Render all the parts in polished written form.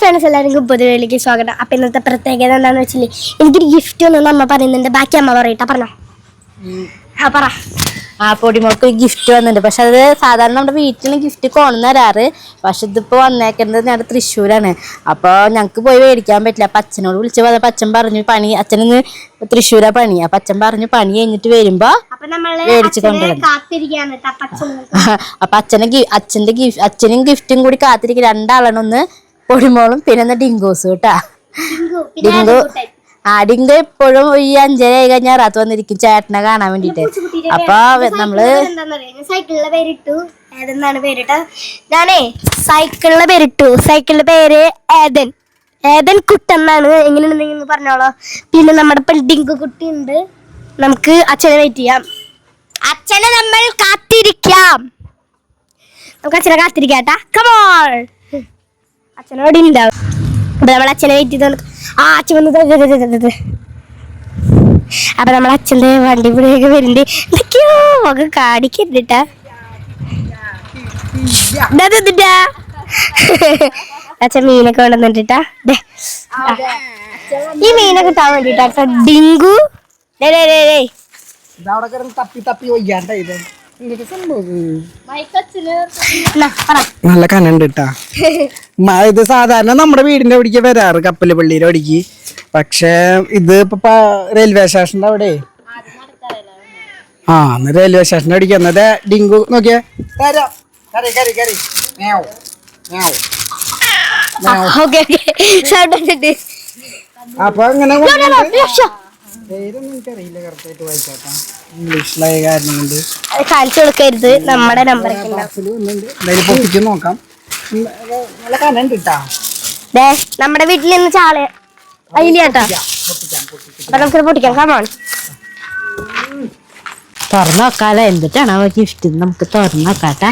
Friends എല്ലാവർക്കും പുതിയയിലേക്ക് സ്വാഗതം. അപ്പം ഇന്നത്തെ പ്രത്യേകത എന്താണെന്ന് വെച്ചാൽ എനിക്കൊരു ഗിഫ്റ്റ് ഒന്നും അമ്മ പറയുന്നുണ്ട്. ബാക്കി അമ്മ പറയട്ടെ, പറഞ്ഞോ. പറ. പൊടിമോൾക്ക് ഗിഫ്റ്റ് വന്നിട്ടുണ്ട്. പക്ഷെ അത് സാധാരണ നമ്മുടെ വീട്ടിൽ ഗിഫ്റ്റ് കൊണ്ടു തരാറ്. പക്ഷെ ഇതിപ്പോൾ വന്നേക്കുന്നത് ഞങ്ങളുടെ തൃശ്ശൂരാണ്. അപ്പോൾ ഞങ്ങൾക്ക് പോയി മേടിക്കാൻ പറ്റില്ല. അപ്പം അച്ഛനോട് വിളിച്ച് പറഞ്ഞപ്പോൾ അച്ഛൻ പറഞ്ഞു അച്ഛനിന്ന് തൃശ്ശൂരാ പണി. അപ്പം അച്ഛൻ പറഞ്ഞു പണി കഴിഞ്ഞിട്ട് വരുമ്പോ മേടിച്ചു കൊണ്ടുവരണം. അപ്പൊ അച്ഛനും ഗിഫ്റ്റും കൂടി കാത്തിരിക്കും. രണ്ടാളാണ്, ഒന്ന് പൊടിമോളും പിന്നെ ഡിങ്കോസ് കേട്ടാ. ഡിങ്കു എപ്പോഴും ഈ 5:30 കഴിഞ്ഞാൽ റാത്ത് വന്നിരിക്കും ചേട്ടനെ കാണാൻ വേണ്ടിട്ട്. അപ്പൊ നമ്മള് സൈക്കിളിന്റെ പേരിട്ടു. ഏതെന്നാണ് പേരിട്ട? ഞാനേ സൈക്കിളിന്റെ പേരിട്ടു. സൈക്കിളിന്റെ പേര് ഏതൻ കുട്ടെന്നാണ്. എങ്ങനെയാണെന്ന് പറഞ്ഞോളോ. പിന്നെ നമ്മുടെ ഡിങ്കു കുട്ടി ഉണ്ട്. നമുക്ക് അച്ഛനെ വെയിറ്റ് ചെയ്യാം. അച്ഛനെ നമ്മൾ കാത്തിരിക്കാം. നമുക്ക് അച്ഛനെ കാത്തിരിക്കാട്ടാ. കമോൺ. അച്ഛനോട് ഉണ്ടാവും. നമ്മൾ അച്ഛനെ വെയിറ്റ് ചെയ്ത് അച്ഛൻ വന്നത്. അപ്പൊ നമ്മൾ അച്ഛൻ്റെ വണ്ടി ഇവിടെയൊക്കെ വരുന്നുണ്ട്. എന്തൊക്കെയോ ഒക്കെ കാണിക്കരുതിട്ടാ. അച്ഛൻ മീനൊക്കെ കൊണ്ടുവന്നിട്ടാ. ഈ മീനൊക്കെ കിട്ടാൻ വേണ്ടിട്ടാ ഡിങ്കു. നല്ല കനുണ്ട് കേട്ടാ. ഇത് സാധാരണ നമ്മുടെ വീടിന്റെ അവിടേക്ക് വരാറ്, കപ്പല് പള്ളിയുടെ അവിടേക്ക്. പക്ഷെ ഇത് ഇപ്പൊ റെയിൽവേ സ്റ്റേഷന്റെ അവിടെ. റെയിൽവേ സ്റ്റേഷന്റെ അവിടേക്ക് വന്നത്. ഡിങ്കു നോക്കിയേ. അപ്പൊ അങ്ങനെ പേരൊന്നും എനിക്കറിയില്ല കറക്റ്റായിട്ട് വായിക്കാട്ടാ. ഇംഗ്ലീഷിലായ കാരണം കൊണ്ട് കാണിച്ചു കൊടുക്കരുത്. നമ്മുടെ നമ്പർ പൊട്ടിച്ച് നോക്കാം. നല്ല കനുണ്ട് കേട്ടാ. നമ്മുടെ വീട്ടിൽ നിന്ന് ചാള അയിലേട്ടാ. അപ്പൊ നമുക്ക് പൊട്ടിക്കാം. കമോൺ. തുറന്നു നോക്കാലോ. എന്തിട്ടാണ് ഗിഫ്റ്റ് നമുക്ക് തുറന്നു നോക്കാട്ടാ.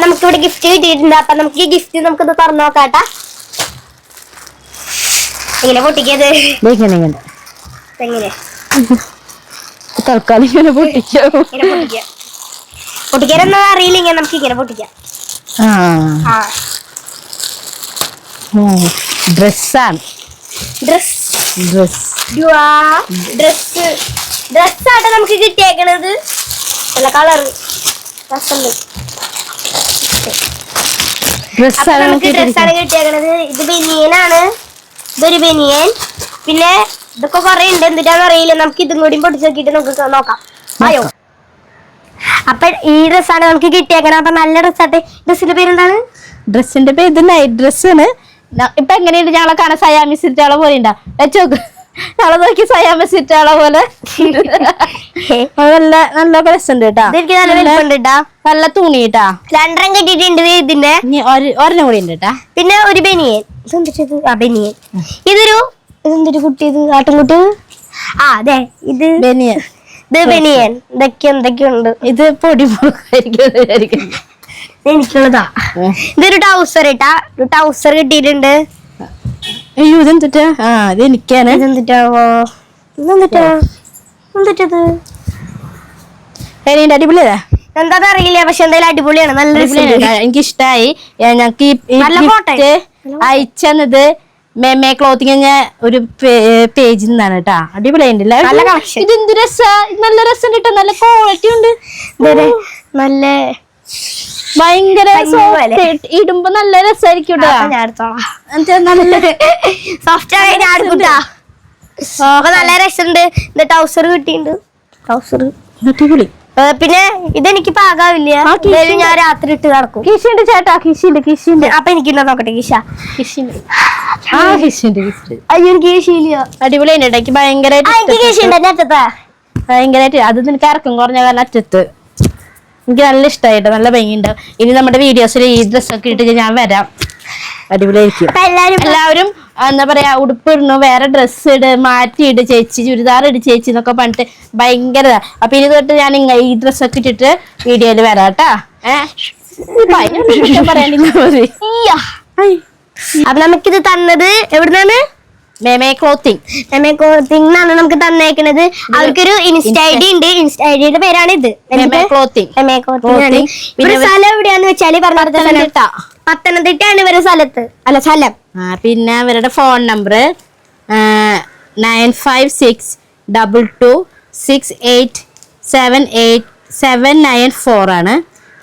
നമുക്കിവിടെ ഗിഫ്റ്റ് കിട്ടിയിട്ടുണ്ട്. അപ്പൊ നമുക്ക് ഈ ഗിഫ്റ്റ് നമുക്കിത് തുറന്നു നോക്കാട്ടാ. എങ്ങനെ പൊട്ടിക്കത്? എങ്ങനെ തൽക്കാലം ഇങ്ങനെ പൊട്ടിക്കാനൊന്നും അറിയില്ലെങ്കിൽ നമുക്ക് ഇങ്ങനെ പൊട്ടിക്കാം. ഡ്രസ്സാണ്. ഡ്രസ്സാണ് നമുക്ക് കിട്ടിയേക്കണത്. നല്ല കളർ ഡ്രസ്സാണ് കിട്ടിയേക്കണത്. ഇത് ബനിയനാണ്. ഇതൊരു ബനിയൻ. പിന്നെ ഇതൊക്കെ കുറെ ഉണ്ട്. എന്തിട്ടാന്ന് അറിയില്ല. നമുക്ക് ഇതും കൂടി പൊട്ടിച്ച് നോക്കിയിട്ട് നമുക്ക് നോക്കാം. ആയോ? അപ്പൊ ഈ ഡ്രസ്സാണ് നമുക്ക് കിട്ടിയേക്കണം. അപ്പൊ നല്ല ഡ്രസ്സാട്ടെ. ഡ്രസ്സിന്റെ പേരെന്താണ്? ഡ്രസ്സിന്റെ പേര് ഇത് നൈറ്റ് ഡ്രസ്സാണ്. ഇപ്പൊ എങ്ങനെയുണ്ട്? ഞങ്ങളെ കാണാൻ സയാമിസ് ഇട്ടാളെ പോലെ ഉണ്ടാ. വെച്ചോക്ക്. ഞങ്ങളെ നോക്കി സയാമിസ് ഇട്ടാളെ പോലെ. നല്ല നല്ല രസമുണ്ട് കേട്ടാ. നല്ല വലിപ്പമുണ്ട് കേട്ടാ. നല്ല തുണി കേട്ടാ. 2 കിട്ടിയിട്ടുണ്ട്. ഇതിന്റെ ഒരെണ്ണം കൂടി ഉണ്ട് കേട്ടാ. പിന്നെ ഒരു ബനിയൻ. ബനിയൻ. ഇതൊരു കുട്ടി. ഇത് ആട്ടുംകുട്ടി. അതെ, ഇത് ബനിയൻ. ബനിയൻ. എന്തൊക്കെയുണ്ട്. ഇത് പൊടിമോളായിരിക്കും. എനിക്കുള്ളതാ. ഇതൊരു ടൗസർ ഇട്ടാ. ഒരു ടൗസർ കിട്ടിയിട്ടുണ്ട്. അയ്യോ, ഇതെന്തിട്ടാ? ഇത് എനിക്കാണ്. ഇതെന്തിട്ടാവോ? എന്തിട്ടത്? അടിപൊളിയതാ. എന്താന്ന് അറിയില്ല. പക്ഷെ എന്തായാലും അടിപൊളിയാണ്. നല്ല എനിക്കിഷ്ടായി. ഞങ്ങക്ക് അയച്ചത് മെമേ ക്ലോത്തിങ് ഒരു പേജിൽ നിന്നാണ് കേട്ടാ. അടിപൊളിയുണ്ടല്ലേ. ഇതെന്ത് രസാ. നല്ല രസം കേട്ടോ. നല്ല ക്വാളിറ്റി ഉണ്ട്. നല്ല ഭയങ്കര ഇടുമ്പോ നല്ല രസമായിരിക്കും. നല്ല രസമുണ്ട്. ടൗസർ കിട്ടിയിട്ടുണ്ട്. ടൗസർ അടിപൊളി. പിന്നെ ഇതെനിക്ക് പാകാവില്ല. ഞാൻ രാത്രി ഇട്ട് നടക്കും. കിഷിണ്ട് ചേട്ടാ. കിഷിണ്ട്. അപ്പൊ എനിക്കുണ്ടോ നോക്കട്ടെ. കിഷിണ്ട്. അയ്യോ, എനിക്ക് കിഷിയില്ല. അടിപൊളിയുണ്ട്. എനിക്ക് ഭയങ്കരമായിട്ട് അത് നിനക്ക് ഇറക്കം കുറഞ്ഞ കാരണം അറ്റത്ത് എനിക്ക് നല്ല ഇഷ്ടമായിട്ട് നല്ല ഭംഗിയുണ്ടാവും. ഇനി നമ്മുടെ വീഡിയോസിൽ ഈ ഡ്രസ്സൊക്കെ ഇട്ടിട്ട് ഞാൻ വരാം. അടിപൊളിയായിരിക്കും. എല്ലാവരും എന്താ പറയാ, ഉടുപ്പ് ഇടണു, വേറെ ഡ്രസ്സ് മാറ്റിയിട് ചേച്ചി, ചുരിദാർ ഇട് ചേച്ചി എന്നൊക്കെ പറഞ്ഞിട്ട് ഭയങ്കര. അപ്പൊ ഇനി തൊട്ട് ഞാൻ ഈ ഡ്രസ്സൊക്കെ ഇട്ടിട്ട് വീഡിയോയില് വരാട്ടാ. അപ്പൊ നമുക്കിത് തന്നത് എവിടുന്നാണ്? മെമേ ക്ലോത്തിങ് എന്നാണ് നമുക്ക് തന്നേക്കുന്നത്. അവർക്കൊരു ഇൻസ്റ്റ ഐഡി ഉണ്ട്. ഇൻസ്റ്റ ഐഡിയുടെ പേരാണ് ഇത്. മെമേ ക്ലോത്തിങ്. സ്ഥലം എവിടെയാന്ന് വെച്ചാല് പറഞ്ഞ പത്തനംതിട്ടയാണ് ഇവരുടെ സ്ഥലം. പിന്നെ അവരുടെ ഫോൺ നമ്പർ 9562226878 ആണ്.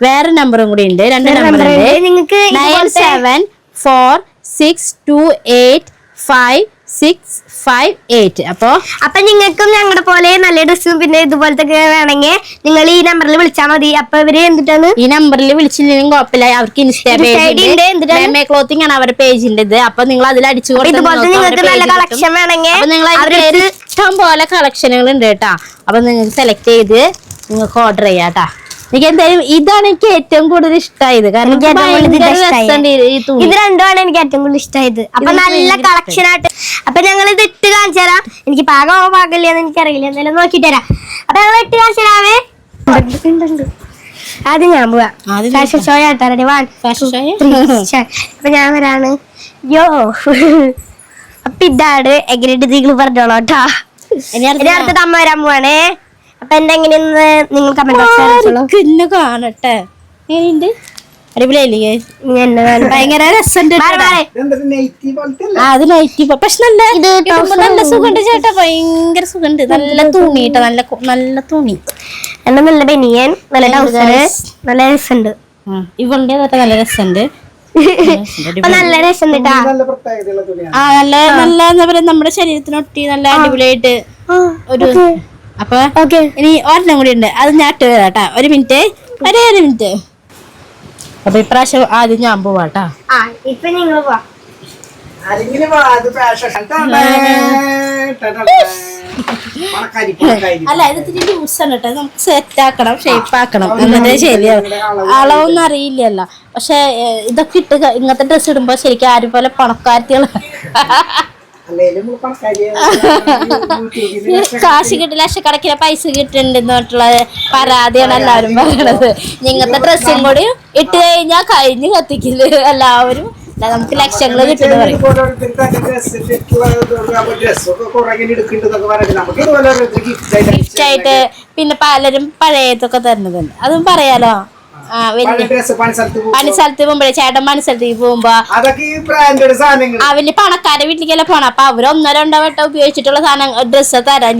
വേറെ നമ്പറും കൂടി ഉണ്ട്, 2 നമ്പറുണ്ട്. നിങ്ങൾക്ക് 9746285658. അപ്പൊ നിങ്ങൾക്കും ഞങ്ങളുടെ പോലെ നല്ല ഡ്രസ്സും പിന്നെ ഇതുപോലത്തെ വേണമെങ്കിൽ നിങ്ങൾ ഈ നമ്പറിൽ വിളിച്ചാൽ മതി. അപ്പൊ ഇവര് എന്തിട്ടാണ് ഈ നമ്പറിൽ വിളിച്ചില്ലെങ്കിലും കുഴപ്പമില്ല, അവർക്ക് ഇൻസ്റ്റാ പേജ് ക്ലോത്തിങ് ആണ് അവരുടെ പേജിന്റെ ഇത്. അപ്പൊ നിങ്ങൾ അതിൽ അടിച്ചു നിങ്ങൾക്ക് നല്ല കളക്ഷൻ വേണമെങ്കിൽ നിങ്ങൾ ഇഷ്ടം പോലെ കളക്ഷനുകൾ ഉണ്ട് കേട്ടാ. അപ്പൊ നിങ്ങൾക്ക് സെലക്ട് ചെയ്ത് നിങ്ങൾക്ക് ഓർഡർ ചെയ്യാട്ടാ. എനിക്ക് എന്തായാലും ഇതാണ് എനിക്ക് ഏറ്റവും കൂടുതൽ ഇഷ്ടമായത്, കാരണം ഇത് രണ്ടുമാണ് എനിക്ക് ഏറ്റവും കൂടുതൽ ഇഷ്ടമായത്. അപ്പൊ നല്ല കളക്ഷൻ ആയിട്ട്. അപ്പൊ ഞങ്ങൾ ഇത് ഇട്ട് കാണിച്ചു തരാം. എനിക്ക് പാകില്ലെന്ന് എനിക്കറിയില്ല, എന്തായാലും നോക്കിട്ട് തരാം. അപ്പൊ ഞങ്ങൾ ഇട്ട് കാണിച്ചു തരാമേ. ആദ്യം ഞാൻ പോവാ ഫാഷൻ ഷോ ആയിട്ടാ. അപ്പൊ ഞാൻ വരാണ്. അപ്പൊ ഇതാണ് എങ്ങനെയുണ്ട് നിങ്ങൾ പറഞ്ഞോളൂ കേട്ടാ. അടുത്തത് അമ്മ വരാൻ പോവാണേ. അപ്പൊ എന്തെങ്ങനെയെന്ന് നിങ്ങൾ കമന്റ് ബോക്സിൽ കാണട്ടെ. അടിപൊളിയല്ലേ? ഭയങ്കര രസമുണ്ട്. അത് നൈറ്റി പക്ഷെ നല്ല സുഖമുണ്ട് ചേട്ടാ, ഭയങ്കര സുഖമുണ്ട്. നല്ല തുണി കേട്ടോ, നല്ല തുണി. എന്നാ നല്ല ബനിയൻ, നല്ല ട്രൗസർ, നല്ല രസമുണ്ട്. ഇവളുടെ നല്ല രസമുണ്ട്. നല്ല രസമുണ്ട്. നല്ല എന്താ പറയാ, നമ്മുടെ ശരീരത്തിനൊട്ടി നല്ല അടിപൊളിയായിട്ട് ഒരു. അപ്പൊ ഇനി ഒരെണ്ണം കൂടി ഉണ്ട്, അത് ഞാൻ ഇട്ട് വരാട്ടാ. ഒരു മിനിറ്റ്. അപ്പൊ ഇപ്രാവശ്യം ആദ്യം ഞാൻ പോവാട്ടാ. ഇപ്പൊ നിങ്ങൾ അല്ല, ഇത് ഇത്തിരി ലൂസാണ് കേട്ടോ, നമുക്ക് സെറ്റ് ആക്കണം, ഷേപ്പ് ആക്കണം, എന്നിട്ട് ശരിയാവും. അളവൊന്നും അറിയില്ലല്ലോ. പക്ഷെ ഇതൊക്കെ ഇട്ട് ഇങ്ങനത്തെ ഡ്രസ്സ് ഇടുമ്പോ ശരിക്കും ആരും പോലെ പണക്കാരത്തികള് കാശ് കിട്ടി ലക്ഷക്കണക്കിന് പൈസ കിട്ടുന്നുണ്ടെന്നുള്ള പരാതിയാണ് എല്ലാവരും പറയണത്. ഇങ്ങനത്തെ ഡ്രസ്സും കൂടി ഇട്ട് കഴിഞ്ഞാൽ കഴിഞ്ഞ് കത്തിക്കില്ല എല്ലാവരും. നമുക്ക് ലക്ഷങ്ങൾ കിട്ടുന്ന പറയും ഗിഫ്റ്റായിട്ട്. പിന്നെ പലരും പഴയതൊക്കെ തരുന്നതുണ്ട്, അതും പറയാലോ. പണിസ്ഥലത്ത് പോകുമ്പോഴേ ചേട്ടൻ പണിസ്ഥലത്തേക്ക് പോകുമ്പോ വലിയ പണക്കാരെ വീട്ടിലേക്കല്ല പോണം. അപ്പൊ അവര് 1-2 വട്ടം ഉപയോഗിച്ചിട്ടുള്ള സാധനം ഡ്രസ്സ് തരാം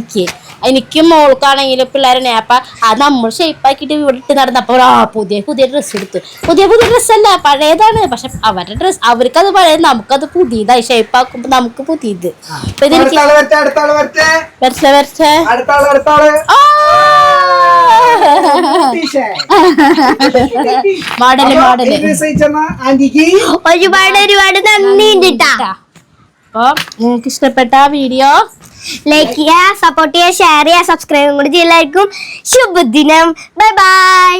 എനിക്കും മോൾക്കാണെങ്കിലും പിള്ളേരെ. അപ്പൊ അത് നമ്മൾ ഷേപ്പാക്കിട്ട് ഇവിടെ ഇട്ട് നടന്നപ്പോ പുതിയ ഡ്രസ്സ് എടുത്തു. പുതിയ ഡ്രസ്സല്ല, പഴയതാണ്. പക്ഷെ അവരുടെ ഡ്രസ്സ് അവർക്കത് പഴയത്, നമുക്കത് പുതിയതായി. ഷേപ്പാക്കുമ്പോ നമുക്ക് പുതിയത്. മോഡല് ഒരുപാട് നന്ദിയുണ്ട്. അപ്പൊ നിങ്ങൾക്ക് ഇഷ്ടപ്പെട്ട വീഡിയോ ലൈക്ക് ചെയ്യുക, സപ്പോർട്ട് ചെയ്യുക, ഷെയർ ചെയ്യുക, സബ്സ്ക്രൈബും കൂടി ചെയ്യലായിരിക്കും. ശുഭദിനം. Bye bye.